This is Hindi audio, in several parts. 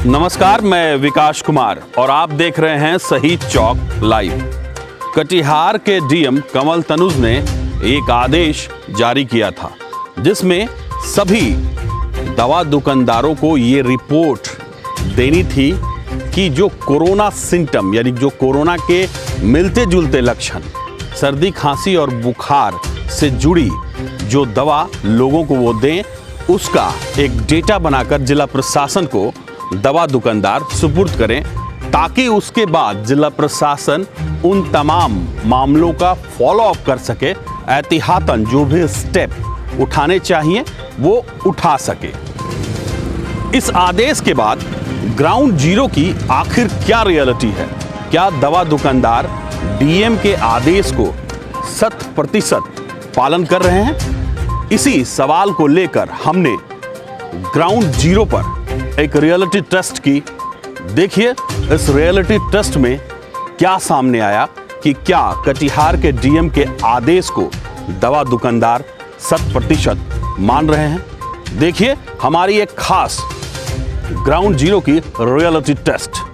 नमस्कार, मैं विकास कुमार और आप देख रहे हैं सही चौक लाइव। कटिहार के डीएम कंवल तनुज ने एक आदेश जारी किया था जिसमें सभी दवा दुकानदारों को ये रिपोर्ट देनी थी कि जो कोरोना सिम्टम यानी जो कोरोना के मिलते जुलते लक्षण, सर्दी खांसी और बुखार से जुड़ी जो दवा लोगों को वो दें, उसका एक डेटा बनाकर जिला प्रशासन को दवा दुकानदार सुपुर्द करें ताकि उसके बाद जिला प्रशासन उन तमाम मामलों का फॉलो अप कर सके, एहतियातन जो भी स्टेप उठाने चाहिए वो उठा सके। इस आदेश के बाद ग्राउंड जीरो की आखिर क्या रियलिटी है? क्या दवा दुकानदार डीएम के आदेश को 100% पालन कर रहे हैं? इसी सवाल को लेकर हमने ग्राउंड जीरो पर एक रियलिटी टेस्ट की। देखिए इस रियलिटी टेस्ट में क्या सामने आया कि क्या कटिहार के डीएम के आदेश को दवा दुकानदार 100% मान रहे हैं। देखिए हमारी एक खास ग्राउंड जीरो की रियलिटी टेस्ट।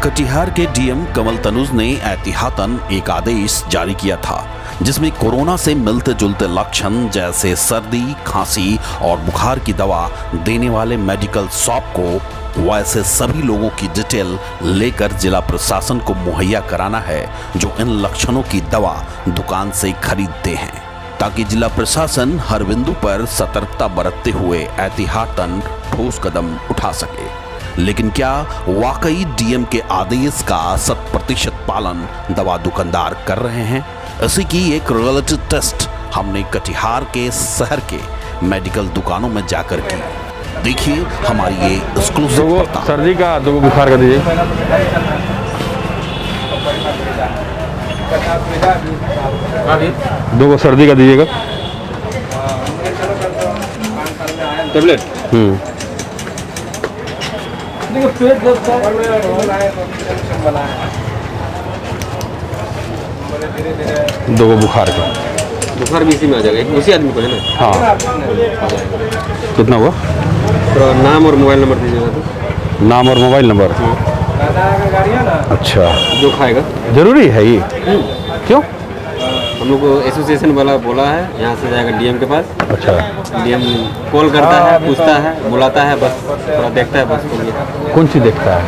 कटिहार के डीएम कंवल तनुज ने एहतियातन एक आदेश जारी किया था जिसमें कोरोना से मिलते जुलते लक्षण जैसे सर्दी, खांसी और बुखार की दवा देने वाले मेडिकल शॉप को वैसे सभी लोगों की डिटेल लेकर जिला प्रशासन को मुहैया कराना है जो इन लक्षणों की दवा दुकान से खरीदते हैं, ताकि जिला प्रशासन हर बिंदु पर सतर्कता बरतते हुए एहतियातन ठोस कदम उठा सके। लेकिन क्या वाकई डीएम के आदेश का 100% पालन दवा दुकानदार कर रहे हैं? इसी की एक रियलिटी टेस्ट हमने कटिहार के शहर के मेडिकल दुकानों में जाकर की। देखिए हमारी ये एक्सक्लूसिव वार्ता। सर्दी का, 2 बुखार का दीजिए। दो को सर्दी का दीजिएगा टेबलेट। दो को बुखार का। बुखार भी इसी में आ जाएगा, उसी आदमी को है ना? हाँ। कितना हुआ? तो नाम और मोबाइल नंबर दीजिएगा। तो नाम और मोबाइल नंबर। अच्छा, जो खाएगा जरूरी है ये? क्यों? हम लोग को एसोसिएशन वाला बोला है, यहाँ से जाएगा डीएम के पास। अच्छा, डीएम कॉल करता है, पूछता है, बुलाता है, बस थोड़ा देखता है बस। कौन सी देखता है?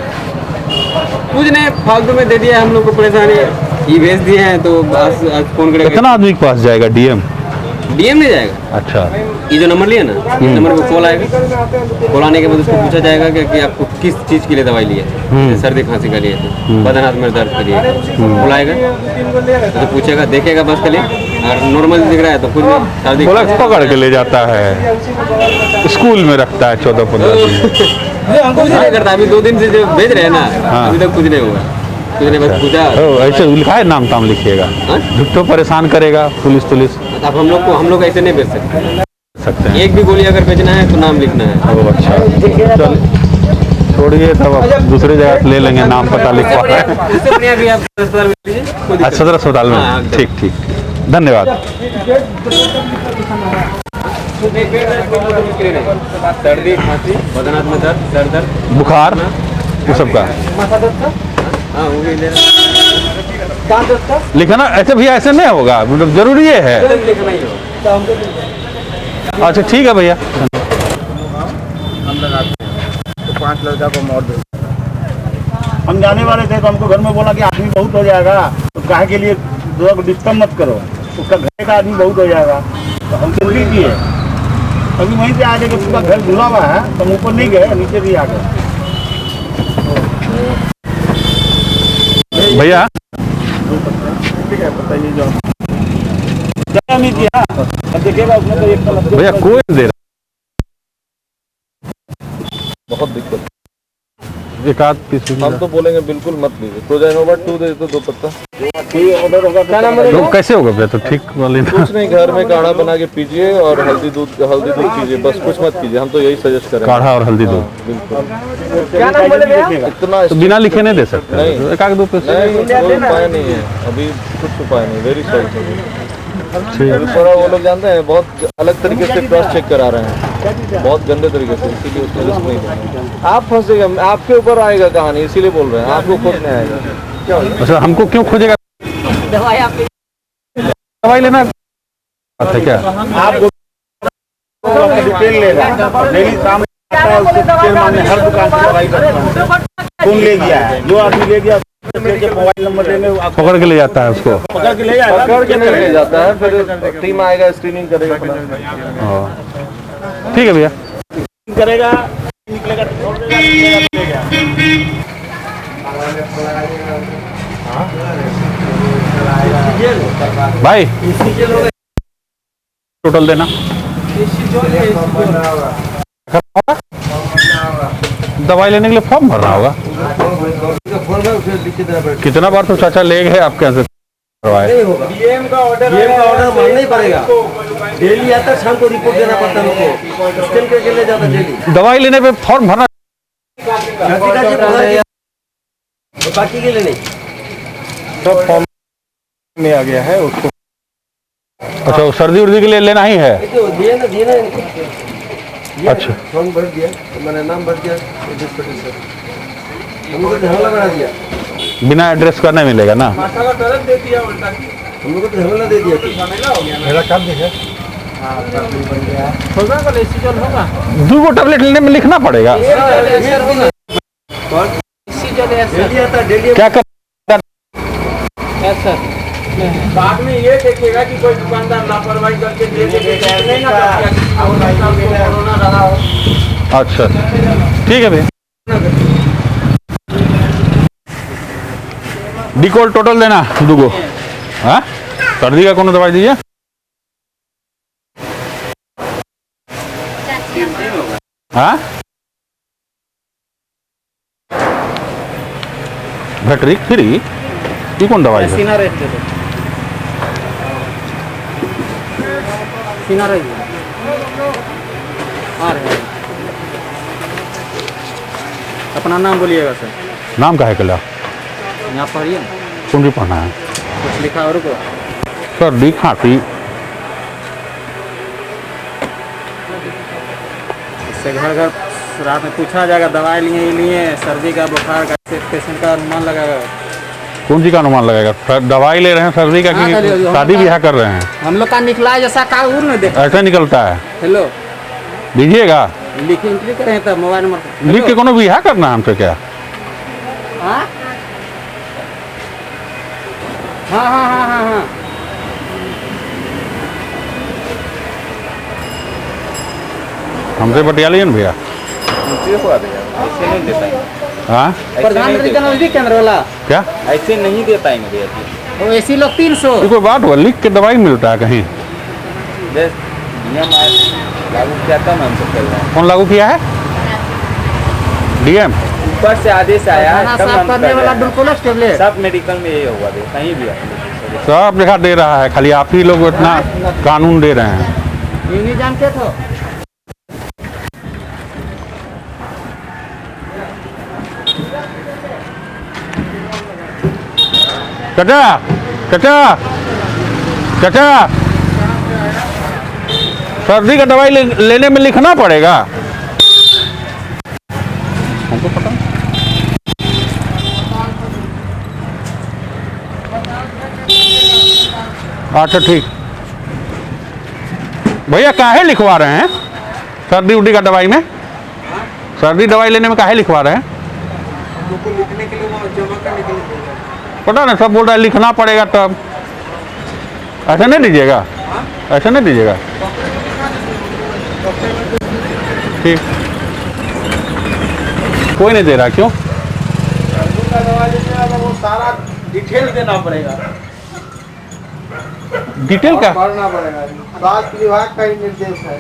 कुछ नहीं, फालतू में दे दिया हम लोग को परेशानी, ये भेज दिए हैं तो आज फोन करेगा। कितना आदमी के पास जाएगा डीएम? डीएम नहीं जाएगा। अच्छा, ये जो नंबर लिया ना, इस नंबर पे कॉल आएगा। कॉल आने के बाद उसको पूछा जाएगा कि आपको किस चीज़ के लिए दवाई ली है। सर्दी खांसी का लिए थे, बदन हाथ में दर्द के लिए बुलाएगा तो पूछेगा, देखेगा बस के लिए, अगर नॉर्मल दिख रहा है तो कुछ सर्दी पकड़ के ले जाता है, स्कूल में रखता है 14-15 दिन। कुछ नहीं करता। अभी 2 दिन से जो भेज रहे हैं ना, अभी तक कुछ नहीं हुआ। कुछ नहीं, बस पूछा। ऐसे लिखा है, नाम ताम लिखिएगा, झूठो परेशान करेगा पुलिस। अब हम लोग ऐसे नहीं भेज सकते हैं। एक भी गोली अगर भेजना है तो नाम लिखना है। अच्छा, चल छोड़िए, तब आप दूसरी जगह से ले लेंगे, नाम पता लिखवा है। सदर अस्पताल में। ठीक, धन्यवाद। सर्दी, खांसी, बदन हाथ में दर्द, बुखार, वो सब का लिखना। ऐसे भैया ऐसे नहीं होगा, मतलब जरूरी है। अच्छा ठीक है भैया। तो 5 लड़का को मौत दे। हम जाने वाले थे तो हमको घर में बोला कि आदमी बहुत हो जाएगा, तो काहे के लिए ड्रग डिस्टर्ब मत करो, उसका घर का आदमी बहुत हो जाएगा। तो हम जल्दी किए, अभी वहीं से आगे पूरा घर धुला हुआ है, तो हम ऊपर नहीं गए, नीचे भी आ गए। भैया बताइए जो नहीं किया, अब देखिएगा उसमें तो एक भैया कोई दे रहा। बहुत दिक्कत। एक आध पीस हम तो बोलेंगे बिल्कुल मत लीजिए। प्रोजाइनोवा 2 दे दो 2 पत्ता। ऑर्डर होगा तो कैसे होगा भैया? तो ठीक वाले ना। कुछ नहीं, घर में काढ़ा बना के पीजिए और हल्दी दूध पीजिए, बस कुछ मत कीजिए। हम तो यही सजेस्ट करेंगे। काढ़ा और हल्दी दूध बिल्कुल। क्या नाम बोले भैया? इतना तो बिना लिखे नहीं दे सकते? नहीं। तो एक आध 2 पीस नहीं, कोई उपाय नहीं है अभी, कुछ उपाय नहीं। Very sorry. अभी थोड़ा वो लोग जानते हैं बहुत अलग तरीके से क्रॉस चेक करा रहे हैं, बहुत गंदे तरीके से, इसीलिए उसमें रिस्क नहीं लेंगे। आप फंसेगा, आपके ऊपर आएगा कहानी, इसीलिए बोल रहे हैं। आपको खुद नहीं आएगा। अच्छा, हमको क्यों खोजेगा? दवाई लेना है क्या? आप डिटेल लेगा, डेली शाम आता है, उसको डिटेल माने हर दुकान से दवाई करता है। कौन ले गया है? जो आदमी ले गया मोबाइल नंबर देंगे, पकड़ के ले जाता है उसको। पकड़ के ले जाएगा, पकड़ के नहीं ले जाता है, फिर टीम आएगा, स्क्रीनिंग करेगा। ठीक है भैया, करेगा, निकलेगा तो छोड़ देगा, निकलेगा तो लेगा। भाई टोटल देना। दवाई लेने के लिए फॉर्म भरना होगा। कितना बार तो चाचा ले गए आपके यहाँ से करवाए? डीएम का ऑर्डर मानना ही पड़ेगा। डेली आता है, शाम को रिपोर्ट देना पड़ता है उनको, स्कैन करके ले जाता डेली। दवाई लेने पे फॉर्म भरना बाकी के लिए नहीं, सब फॉर्म में आ गया है उसको। अच्छा, वो सर्दी उर्दी के लिए लेना ही है? दिए ना अच्छा, फॉर्म भर दिया, मैंने नाम भर दिया, हम लोग झगड़ा बना दिया। बिना एड्रेस का नहीं मिलेगा ना? हम लोग को झगड़ा दे दिया। मेरा काम देखा, 2 टैबलेट लेने में लिखना पड़ेगा? डेली आता है, डेली क्या कर? बाद में ये देखेगा कि कोई दुकानदार लापरवाही करके दे नहीं ना कोरोना रहा हो। अच्छा, ठीक है भैया। डिकोल टोटल देना 2 गो। हाँ, सर्दी का कौन दवाई दीजिए? हाँ, बैटरी फ्री, ये कौन दवाई है? सीना रेट दे दो, सीना रेट आ रहे। अपना नाम बोलिएगा सर। नाम का है कला? यहाँ पढ़िए ना, कौन सी पढ़ना है? कुछ लिखा और को सर्दी खांसी। इससे घर घर रात में पूछा जाएगा, दवाई लिए सर्दी का, बुखार का, पेशेंट का अनुमान लगाएगा। कौन सी का अनुमान लगेगा? दवाई ले रहे हैं सर्दी का कि शादी ब्याह कर रहे हैं? हम लोग का निकला है जैसा कागज न देख। ऐसा निकलता है? हेलो, दीजिएगा, लिख एंट्री करें तब मोबाइल नंबर लिख के कोनो ब्याह करना है हमसे क्या? हाँ हाँ हाँ हाँ हाँ हाँ, हमसे बटियालिए ना भैया। ऐसे नहीं देता है, हाँ, प्रधानमंत्री का नजदीक केंद्र वाला क्या? ऐसे नहीं देता है भैया जी। वो ऐसी लोग 300। ये कोई बात हुआ? लिख के दवाई मिलता है कहीं? नियम लागू किया था ना, हम सब चल रहे हैं। कौन लागू किया है? डीएम? ऊपर से आदेश आया खाना तब साफ हम करने कर वाला रहे हैं। डुलकोलस टेबलेट सब मेडिकल में ये हुआ है, कहीं भी सब लिखा दे रहा है, खाली आप ही लोग इतना कानून दे रहे हैं। ये नहीं जानते थे। चाचा, चाचा, चाचा, सर्दी का दवाई लेने में लिखना पड़ेगा? हमको पता नहीं। अच्छा ठीक, भैया काहे लिखवा रहे हैं सर्दी उर्दी का दवाई में? सर्दी दवाई लेने में काहे लिखवा रहे हैं? लिखने के लिए वो जमा करने के लिए। पता ना, सब बोल रहा है लिखना पड़ेगा तब। ऐसा नहीं दीजिएगा, ऐसा नहीं दीजिएगा। ठीक, कोई नहीं दे रहा, क्यों? वो सारा डिटेल देना पड़ेगा, डिटेल का? भरना पड़ेगा। स्वास्थ्य विभाग का ही निर्देश है।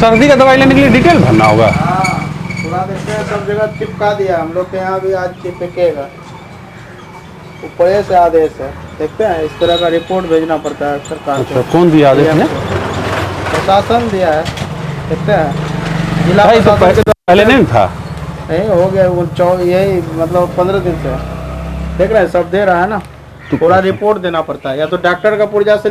सर्दी का दवाई लेने के लिए डिटेल भरना होगा? पूरा देखते हैं सब जगह चिपका दिया, हम लोग के यहाँ भी आज चिपकेगा। ऊपर से आदेश है, देखते हैं इस तरह का रिपोर्ट भेजना पड़ता है सरकार को। कौन दिया आदेश ने? प्रशासन दिया है, देखते हैं जिला भाई तो प्रशासन के पहले नहीं था। नहीं हो गया वो यही मतलब 15 दिन से देख रहे हैं, सब दे रहा है ना। पूरा रिपोर्ट देना पड़ता है, या तो डॉक्टर का पुर्जा से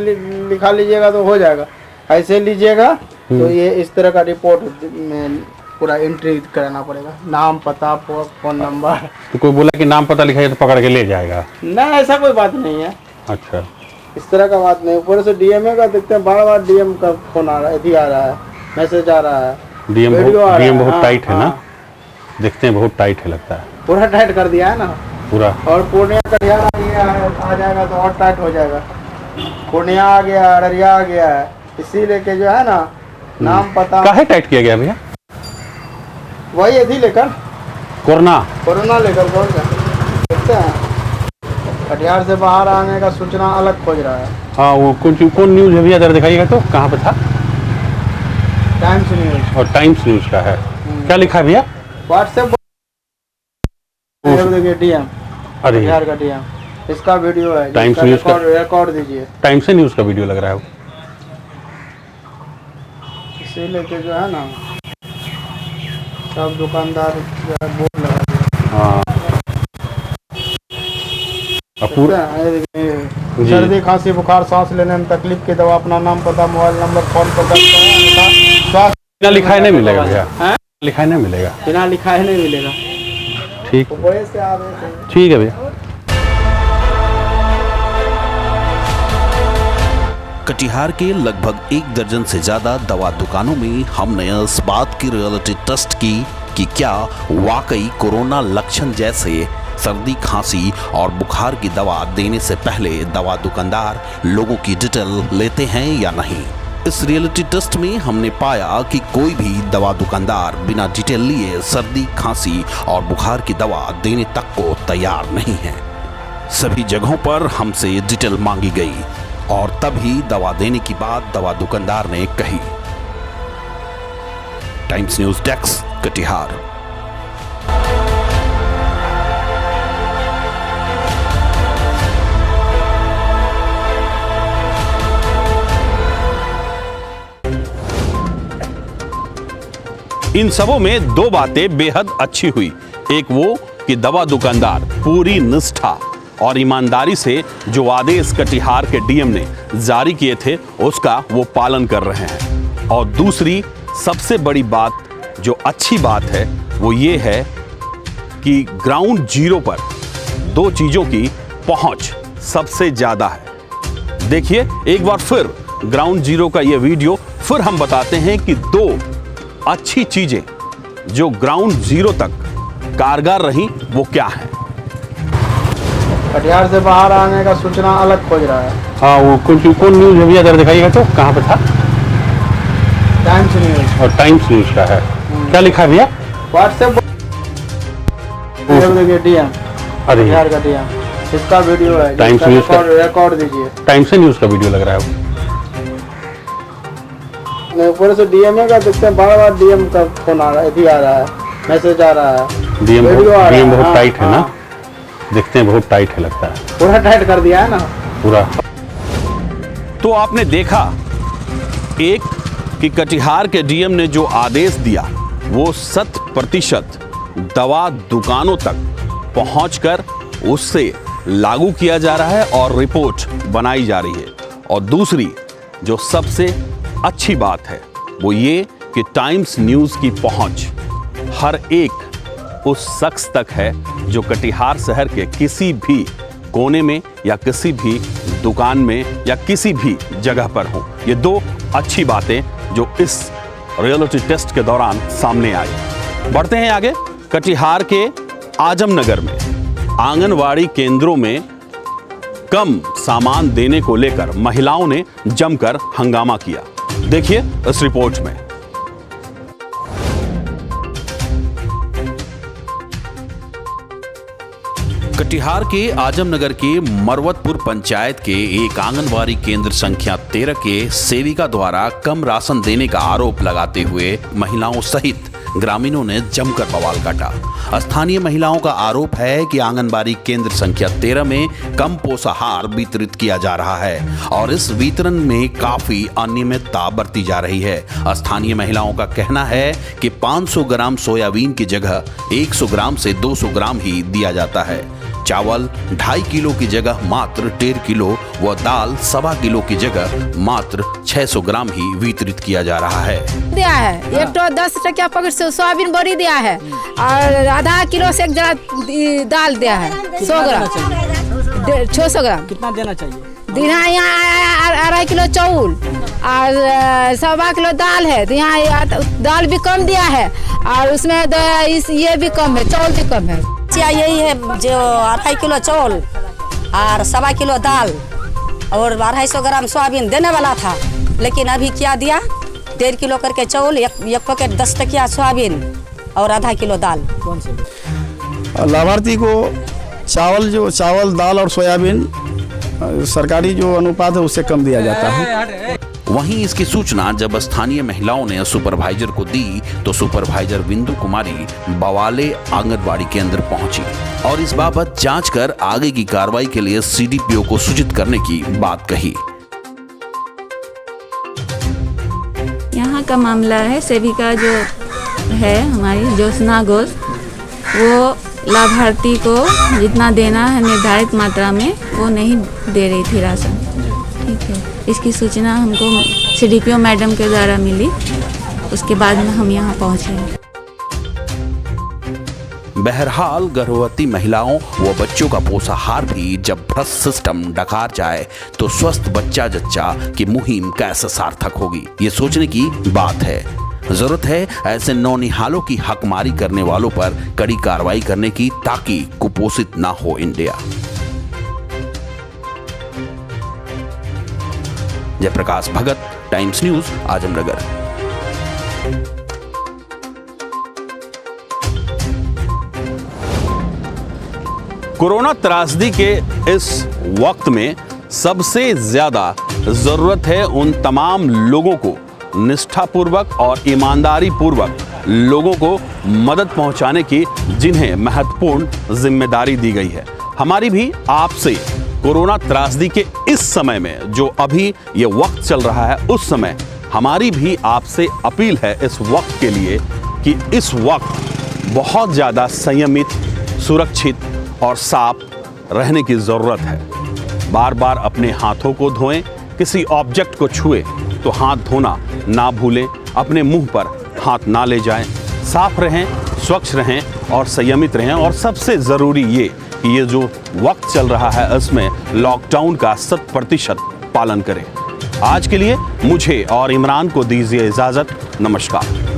लिखा लीजिएगा तो हो जाएगा, ऐसे लीजिएगा तो ये इस तरह का रिपोर्ट में पूरा एंट्री कराना पड़ेगा, नाम पता फोन नंबर। तो कोई बोला कि नाम पता लिखाइए तो पकड़ के ले जाएगा? ना ऐसा कोई बात नहीं है, अच्छा इस तरह का बात नहीं। ऊपर से डीएमए का देखते हैं, बार बार डीएम का फोन आ रहा है, आ रहा है, मैसेज आ रहा है। डीएम बहुत टाइट है ना, हाँ। देखते हैं बहुत टाइट है लगता है। पूरा टाइट कर दिया है ना पूरा। और पूर्णिया कटिहार आ गया है, आ जाएगा तो और टाइट हो जाएगा। पूर्णिया आ गया, अररिया आ गया है, इसीलिए के जो है ना नाम पता काहे टाइट किया गया भैया? वही यदि लेकर कोरोना लेकर कौन सा देखते हैं। कटिहार से बाहर आने का सूचना अलग खोज रहा है। हाँ वो कौन न्यूज़ है भैया, जरा दिखाइएगा तो कहाँ पे था? Times news. और टाइम्स न्यूज़ का है, क्या लिखा है भैया? व्हाट्सएप देखिए डीएम, अरे कटिहार का डीएम, इसका वीडियो है, टाइम्स न्यूज़ का रिकॉर्ड दीजिए। टाइम्स से न्यूज़ का वीडियो लग रहा है वो। इसीलिए के जो है ना सब दुकानदार बोर्ड लगा दिया। हाँ सर्दी खांसी बुखार सांस लेने में तकलीफ की दवा, अपना नाम पता मोबाइल नंबर फोन पर दर्ज कराएं। स्वास्थ्य लिखाई नहीं मिलेगा भैया, लिखाई नहीं मिलेगा, बिना लिखाए नहीं मिलेगा। ठीक ऊपर से आदेश है। ठीक है भैया। कटिहार के लगभग 1 दर्जन से ज्यादा दवा दुकानों में हमने इस बात की रियलिटी टेस्ट की कि क्या वाकई कोरोना लक्षण जैसे सर्दी खांसी और बुखार की दवा देने से पहले दवा दुकानदार लोगों की डिटेल लेते हैं या नहीं। इस रियलिटी टेस्ट में हमने पाया कि कोई भी दवा दुकानदार बिना डिटेल लिए सर्दी खांसी और बुखार की दवा देने तक को तैयार नहीं है। सभी जगहों पर हमसे डिटेल मांगी गई और तभी दवा देने की बात दवा दुकानदार ने कही। Times News desk, Katihar. इन सबों में 2 बातें बेहद अच्छी हुई। एक वो कि दवा दुकानदार पूरी निष्ठा और ईमानदारी से जो आदेश कटिहार के डीएम ने जारी किए थे उसका वो पालन कर रहे हैं। और दूसरी सबसे बड़ी बात जो अच्छी बात है वो ये है कि ग्राउंड जीरो पर 2 चीजों की पहुंच सबसे ज्यादा है। देखिए एक बार फिर ग्राउंड जीरो का ये वीडियो फिर हम बताते हैं कि 2 अच्छी चीजें जो ग्राउंड जीरो तक कारगर रही वो क्या है। कटिहार से बाहर आने का सूचना अलग खोज रहा है। हाँ वो कौन न्यूज़ है भैया, जरा दिखाइएगा तो कहाँ पे था? Times news. और टाइम्स न्यूज़ का है, क्या लिखा है भैया? व्हाट्सएप देखिए डीएम, अरे कटिहार का डीएम, इसका वीडियो है, टाइम्स न्यूज़ का रिकॉर्ड दीजिए। टाइम्स से न्यूज़ का वीडियो लग रहा है वो। ऊपर से डीएमए का देखते हैं, बार बार डीएम का फोन आ रहा है, मैसेज आ रहा है। डीएम बहुत हाँ, टाइट है ना, हाँ। देखते हैं बहुत टाइट है लगता है। पूरा टाइट कर दिया है ना पूरा। तो आपने देखा एक कि कटिहार के डीएम ने जो आदेश दिया वो 100% दवा दुकानों तक पहुंचकर उससे लागू किया जा रहा है और रिपोर्ट बनाई जा रही है। और दूसरी जो सबसे अच्छी बात है वो ये कि टाइम्स न्यूज़ की पहुंच हर एक उस शख्स तक है जो कटिहार शहर के किसी भी कोने में या किसी भी दुकान में या किसी भी जगह पर हो। ये 2 अच्छी बातें जो इस रियलिटी टेस्ट के दौरान सामने आई। बढ़ते हैं आगे। कटिहार के आजमनगर में आंगनवाड़ी केंद्रों में कम सामान देने को लेकर महिलाओं ने जमकर हंगामा किया। देखिए इस रिपोर्ट में। कटिहार के आजमनगर के मरवतपुर पंचायत के एक आंगनवाड़ी केंद्र संख्या 13 के सेविका द्वारा कम राशन देने का आरोप लगाते हुए महिलाओं सहित ग्रामीणों ने जमकर बवाल काटा। स्थानीय महिलाओं का आरोप है कि आंगनबाड़ी केंद्र संख्या 13 में कम पोषाहार वितरित किया जा रहा है और इस वितरण में काफी अनियमितता बरती जा रही है। स्थानीय महिलाओं का कहना है कि 500 ग्राम सोयाबीन की जगह 100 ग्राम से 200 ग्राम ही दिया जाता है। चावल 2.5 किलो की जगह मात्र 1.5 किलो व दाल 1.25 किलो की जगह मात्र 600 ग्राम ही वितरित किया जा रहा है। दिया है एक तो 10 टकिया पैकेट से सोयाबीन बड़ी दिया है और आधा किलो से एक जरा दाल दिया है 100 ग्राम 600 ग्राम। कितना देना चाहिए? यहाँ 2.5 किलो चावल और 1.25 किलो दाल है, तो यहाँ दाल भी कम दिया है और उसमें ये भी कम है, चावल भी कम है। यही है जो 2.5 किलो चावल और 1.25 किलो दाल और 250 ग्राम सोयाबीन देने वाला था, लेकिन अभी क्या दिया 1.5 किलो करके चावल, एक पैकेट 10 टकिया सोयाबीन और आधा किलो दाल। कौन से लाभार्थी को चावल दाल और सोयाबीन सरकारी जो अनुपात है उससे कम दिया जाता है। वहीं इसकी सूचना जब स्थानीय महिलाओं ने सुपरवाइजर को दी तो सुपरवाइजर बिंदु कुमारी बवाले आंगनबाड़ी केंद्र पहुंची और इस बाबत जांच कर आगे की कार्रवाई के लिए सीडीपीओ को सूचित करने की बात कही। यहाँ का मामला है, सेविका जो है हमारी ज्योत्सना घोष, वो लाभार्थी को जितना देना है निर्धारित मात्रा में वो नहीं दे रही थी राशन। ठीक है, इसकी सूचना हमको सीडीपीओ मैडम के द्वारा मिली, उसके बाद में हम यहाँ पहुँचे। बहरहाल गर्भवती महिलाओं व बच्चों का पोषाहार भी जब भ्रष्ट सिस्टम डकार जाए तो स्वस्थ बच्चा जच्चा की मुहिम कैसे सार्थक होगी, ये सोचने की बात है। जरूरत है ऐसे नौनिहालों की हकमारी करने वालों पर कड़ी कार्रवाई करने की ताकि कुपोषित ना हो इंडिया। जयप्रकाश भगत, टाइम्स न्यूज, आजमनगर। कोरोना त्रासदी के इस वक्त में सबसे ज्यादा जरूरत है उन तमाम लोगों को निष्ठापूर्वक और ईमानदारी पूर्वक लोगों को मदद पहुंचाने की, जिन्हें महत्वपूर्ण जिम्मेदारी दी गई है। हमारी भी आपसे कोरोना त्रासदी के इस समय में, जो अभी ये वक्त चल रहा है, उस समय हमारी भी आपसे अपील है इस वक्त के लिए कि इस वक्त बहुत ज़्यादा संयमित, सुरक्षित और साफ रहने की ज़रूरत है। बार बार अपने हाथों को धोएं, किसी ऑब्जेक्ट को छुए तो हाथ धोना ना भूलें, अपने मुंह पर हाथ ना ले जाएं, साफ रहें, स्वच्छ रहें और संयमित रहें। और सबसे ज़रूरी ये कि ये जो वक्त चल रहा है इसमें लॉकडाउन का 100% पालन करें। आज के लिए मुझे और इमरान को दीजिए इजाज़त। नमस्कार।